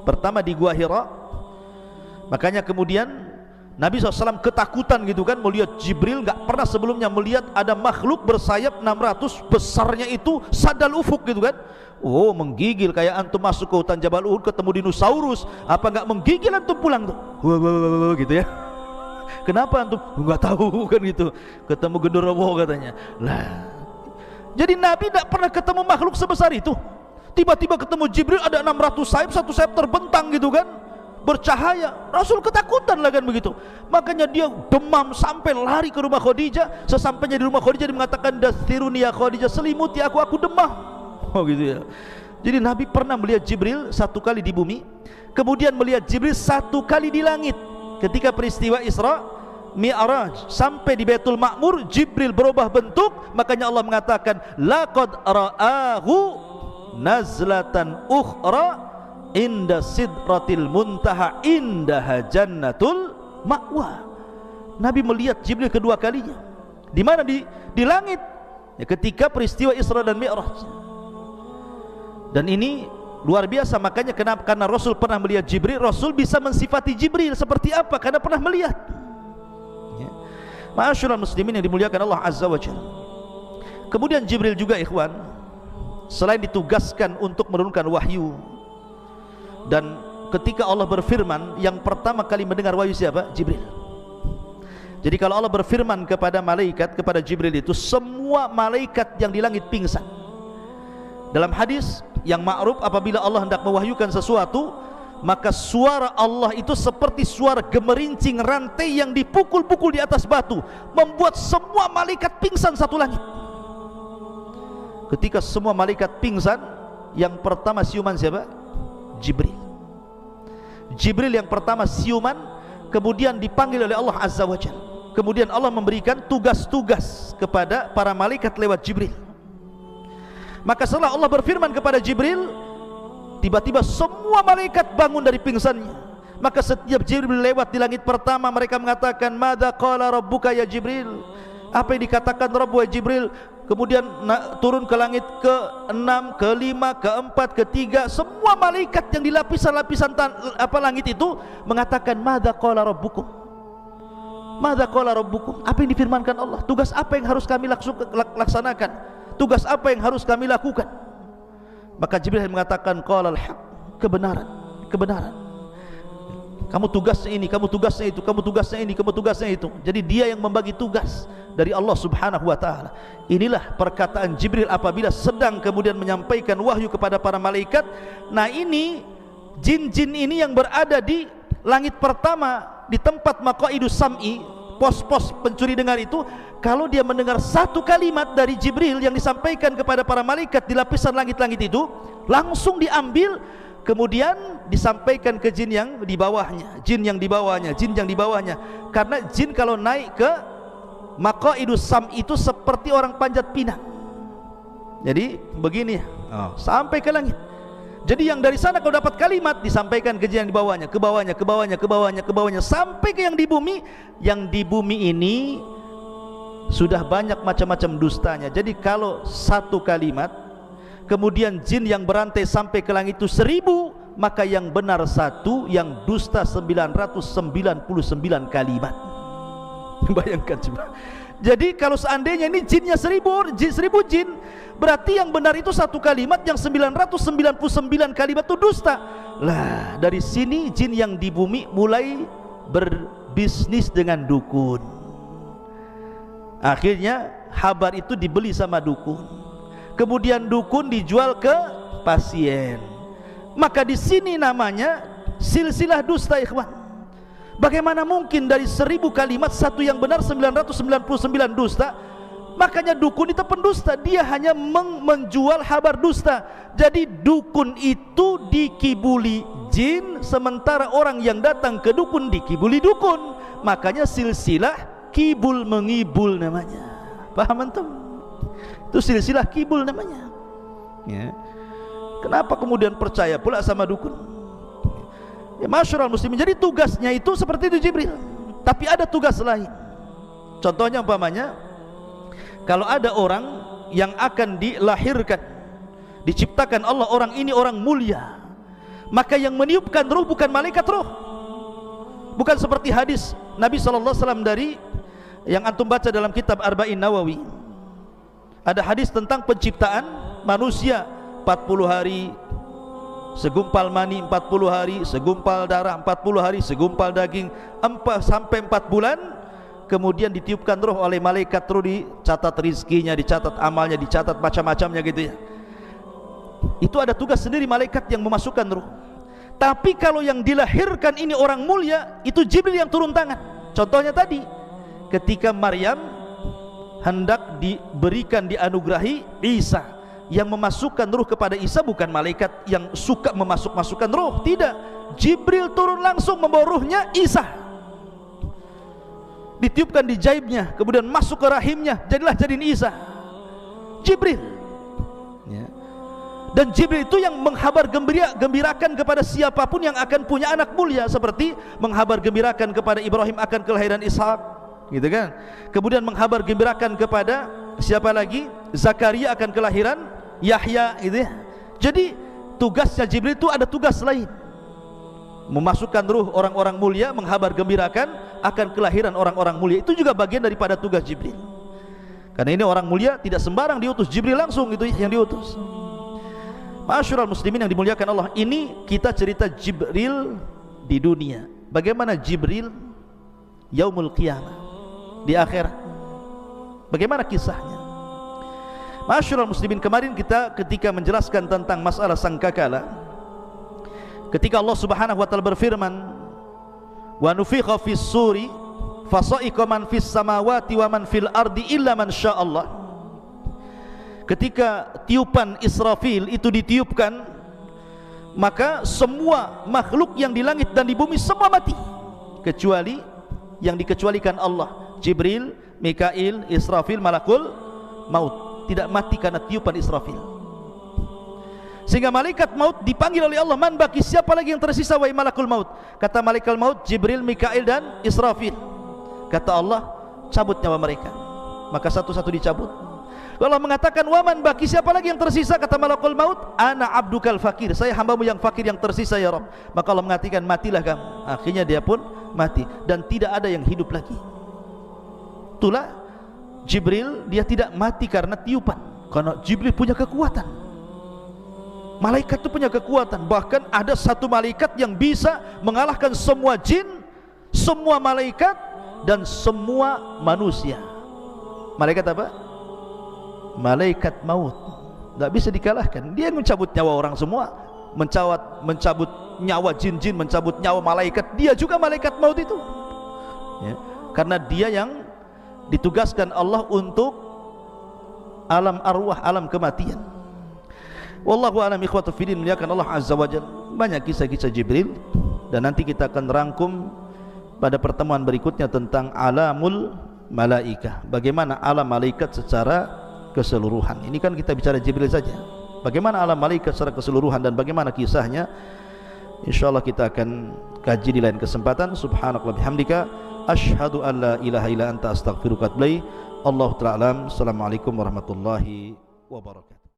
Pertama di Gua Hira. Makanya kemudian Nabi SAW ketakutan gitu kan melihat Jibril. Gak pernah sebelumnya melihat ada makhluk bersayap 600, besarnya itu sadal ufuk gitu kan. Oh, menggigil kayak antum masuk ke hutan Jabal Uhud ketemu dinosaurus. Apa gak menggigil antum pulang tuh? Gitu ya. Kenapa antum? Enggak tahu kan gitu. Ketemu genderuwo katanya. Lah, jadi Nabi tidak pernah ketemu makhluk sebesar itu. Tiba-tiba ketemu Jibril ada 600 sayap, satu sayap terbentang gitu kan, bercahaya. Rasul ketakutan lah kan begitu. Makanya dia demam sampai lari ke rumah Khadijah. Sesampainya di rumah Khadijah dia mengatakan, "Dathiruni ya Khadijah, selimuti aku demam." Oh gitu ya. Jadi Nabi pernah melihat Jibril 1 kali di bumi, kemudian melihat Jibril 1 kali di langit. Ketika peristiwa Isra Mi'raj sampai di Baitul Ma'mur, Jibril berubah bentuk. Makanya Allah mengatakan, laqad ra'ahu nazlatan ukhra inda sidratil muntaha indaha jannatul ma'wa. Nabi melihat Jibril kedua kalinya. Di mana? Di langit ya, ketika peristiwa Isra dan Mi'raj. Dan ini luar biasa. Makanya kenapa? Karena Rasul pernah melihat Jibril, Rasul bisa mensifati Jibril seperti apa? Karena pernah melihat ya. Ma'asyiral muslimin yang dimuliakan Allah Azza wa Jalla. Kemudian Jibril juga ikhwan, selain ditugaskan untuk menurunkan wahyu, dan ketika Allah berfirman, yang pertama kali mendengar wahyu siapa? Jibril. Jadi kalau Allah berfirman kepada malaikat, kepada Jibril itu, semua malaikat yang di langit pingsan. Dalam hadis yang ma'ruf, apabila Allah hendak mewahyukan sesuatu, maka suara Allah itu seperti suara gemerincing rantai yang dipukul-pukul di atas batu, membuat semua malaikat pingsan satu langit. Ketika semua malaikat pingsan, yang pertama siuman siapa? Jibril. Jibril yang pertama siuman, kemudian dipanggil oleh Allah Azza wa Jalla. Kemudian Allah memberikan tugas-tugas kepada para malaikat lewat Jibril. Maka setelah Allah berfirman kepada Jibril, tiba-tiba semua malaikat bangun dari pingsannya. Maka setiap Jibril lewat di langit pertama, mereka mengatakan, "Madza qala rabbuka ya Jibril?" Apa yang dikatakan Rabb wa Jibril? kemudian turun ke langit ke-6, ke-5, ke-4, ke-3, semua malaikat yang di lapisan-lapisan langit itu mengatakan, madza qala rabbukum, madza qala rabbukum, apa yang difirmankan Allah, tugas apa yang harus kami laksanakan, tugas apa yang harus kami lakukan. Maka Jibril mengatakan, qala al-haq, kebenaran, kebenaran, kamu tugasnya ini, kamu tugasnya itu, kamu tugasnya ini, kamu tugasnya itu. Jadi dia yang membagi tugas dari Allah Subhanahu wa ta'ala. Inilah perkataan Jibril apabila sedang kemudian menyampaikan wahyu kepada para malaikat. Nah, ini jin-jin ini yang berada di langit pertama, di tempat maqaidus sam'i, pos-pos pencuri dengar itu, kalau dia mendengar satu kalimat dari Jibril yang disampaikan kepada para malaikat di lapisan langit-langit itu, langsung diambil, kemudian disampaikan ke jin yang di bawahnya, jin yang di bawahnya, jin yang di bawahnya. Karena jin kalau naik ke maqaidus sam itu seperti orang panjat pinang. Jadi begini, sampai ke langit. Jadi yang dari sana kalau dapat kalimat disampaikan ke jin yang di bawahnya, ke bawahnya, ke bawahnya, ke bawahnya, ke bawahnya, sampai ke yang di bumi. Yang di bumi ini sudah banyak macam-macam dustanya. Jadi kalau satu kalimat, kemudian jin yang berantai sampai ke langit itu 1000, maka yang benar 1, yang dusta 999 kalimat. Bayangkan coba. Jadi kalau seandainya ini jinnya 1000 jin, berarti yang benar itu satu kalimat, yang 999 kalimat itu dusta. Lah, dari sini jin yang di bumi mulai berbisnis dengan dukun. Akhirnya habar itu dibeli sama dukun, kemudian dukun dijual ke pasien. Maka di sini namanya silsilah dusta, ikhwan. Bagaimana mungkin dari 1000 kalimat satu yang benar, 999 dusta? Makanya dukun itu pendusta, dia hanya menjual habar dusta. Jadi dukun itu dikibuli jin, sementara orang yang datang ke dukun dikibuli dukun. Makanya silsilah kibul mengibul namanya. Paham antum? Itu silsilah kibul namanya, ya. Kenapa kemudian percaya pula sama dukun? Ya, masyarul muslimin. Jadi tugasnya itu seperti itu Jibril, tapi ada tugas lain. Contohnya umpamanya, kalau ada orang yang akan dilahirkan, diciptakan Allah, orang ini orang mulia, maka yang meniupkan ruh bukan malaikat ruh. Bukan seperti hadis Nabi SAW dari yang antum baca dalam kitab Arba'in Nawawi. Ada hadis tentang penciptaan manusia, 40 hari segumpal mani, 40 hari segumpal darah, 40 hari segumpal daging, 4 bulan, kemudian ditiupkan roh oleh malaikat, terus dicatat rizkinya, dicatat amalnya, dicatat macam-macamnya gitu ya. Itu ada tugas sendiri malaikat yang memasukkan roh. Tapi kalau yang dilahirkan ini orang mulia, itu Jibril yang turun tangan. Contohnya tadi, ketika Maryam hendak diberikan, dianugerahi Isa, yang memasukkan ruh kepada Isa bukan malaikat yang suka memasukkan ruh, tidak. Jibril turun langsung membawa ruhnya Isa, ditiupkan di jaibnya, kemudian masuk ke rahimnya, jadiin Isa. Jibril, ya. Dan Jibril itu yang gembirakan kepada siapapun yang akan punya anak mulia, seperti menghabar gembirakan kepada Ibrahim akan kelahiran Ishak, gitu kan. Kemudian menghabar gembirakan kepada siapa lagi? Zakaria akan kelahiran Yahya, gitu ya. Jadi tugasnya Jibril itu ada tugas lain, memasukkan ruh orang-orang mulia, menghabar gembirakan akan kelahiran orang-orang mulia. Itu juga bagian daripada tugas Jibril. Karena ini orang mulia, tidak sembarang diutus, Jibril langsung itu yang diutus. Masyarul muslimin yang dimuliakan Allah, ini kita cerita Jibril di dunia. Bagaimana Jibril yaumul qiyamah, di akhirat, bagaimana kisahnya? Masyarul muslimin, kemarin kita ketika menjelaskan tentang masalah sangkakala, ketika Allah Subhanahu wa taala berfirman, wa nufikha fis suri fasa'iqa man fis samawati wa man fil ardi illa man sya'allah. Ketika tiupan Israfil itu ditiupkan, maka semua makhluk yang di langit dan di bumi semua mati, kecuali yang dikecualikan Allah. Jibril, Mikail, Israfil, malakul maut tidak mati karena tiupan Israfil. Sehingga malaikat maut dipanggil oleh Allah, man baki, siapa lagi yang tersisa wahai malakul maut? Kata malaikat maut, Jibril, Mikail dan Israfil. Kata Allah, cabut nyawa mereka. Maka satu-satu dicabut. Allah mengatakan waman baki, siapa lagi yang tersisa? Kata malakul maut, ana abdukal fakir, saya hambamu yang fakir yang tersisa ya Rabb. Maka Allah mengatakan matilah kamu. Akhirnya dia pun mati dan tidak ada yang hidup lagi. Itulah Jibril, dia tidak mati karena tiupan, karena Jibril punya kekuatan. Malaikat itu punya kekuatan. Bahkan ada satu malaikat yang bisa mengalahkan semua jin, semua malaikat dan semua manusia. Malaikat apa? Malaikat maut. Tak bisa dikalahkan. Dia mencabut nyawa orang semua, mencabut nyawa jin-jin, mencabut nyawa malaikat. Dia juga malaikat maut itu ya. Karena dia yang ditugaskan Allah untuk alam arwah, alam kematian. Wallahu a'lam. Ikhwatu fiddin, muliakan Allah azza wajalla. Banyak kisah-kisah Jibril dan nanti kita akan rangkum pada pertemuan berikutnya tentang alamul malaikah, bagaimana alam malaikat secara keseluruhan. Ini kan kita bicara Jibril saja. Bagaimana alam malaikat secara keseluruhan dan bagaimana kisahnya, insyaallah kita akan kaji di lain kesempatan. Subhanakallah bihamdika, asyhadu an la ilaha illa anta, astaghfiruka wa atubu ilaik. Allahu ta'ala alam. Assalamualaikum warahmatullahi wabarakatuh.